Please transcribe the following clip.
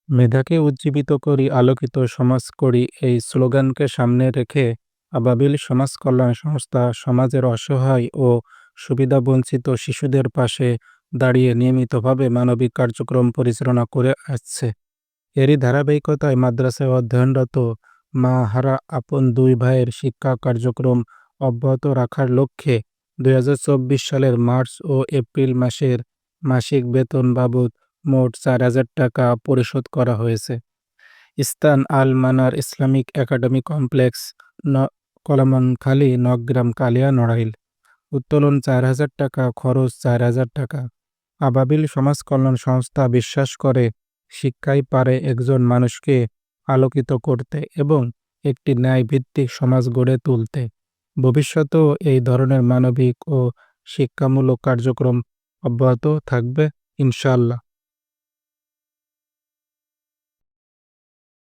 মেধাকে উজ্জীবিত করি, আলোকিত সমাজ করি এই স্লোগানকে সামনে রেখে আবাবিল সমাজ কল্যাণ সংস্থা সমাজের অসহায় ও সুবিধাবঞ্চিত শিশুদের পাশে দাঁড়িয়ে নিয়মিতভাবে মানবিক কার্যক্রম পরিচালনা করে আসছে। এরই ধারাবাহিকতায় মাদ্রাসায় অধ্যয়নরত মা হারা আপন দুই ভাইয়ের শিক্ষা কার্যক্রম অব্যাহত রাখার লক্ষ্যে ২০২৪ সালের মার্চ ও এপ্রিল মাসের মাসিক বেতন বাবদ মোট ৪,০০০ টাকা পরিশোধ করা হয়েছে। স্থান আল মানার ইসলামিক একাডেমি কমপ্লেক্স, কলামখালী, নওগ্রাম, কালিয়া, নড়াইল। উত্তোলন ৪,০০০ টাকা, খরচ ৪,০০০ টাকা। আবাবিল সমাজ কল্যাণ সংস্থা বিশ্বাস করে শিক্ষাই পারে একজন মানুষকে আলোকিত করতে এবং একটি ন্যায়ভিত্তিক সমাজ গড়ে তুলতে। ভবিষ্যতেও এই ধরনের মানবিক ও শিক্ষামূলক কার্যক্রম অব্যাহত থাকবে ইনশাআল্লাহ।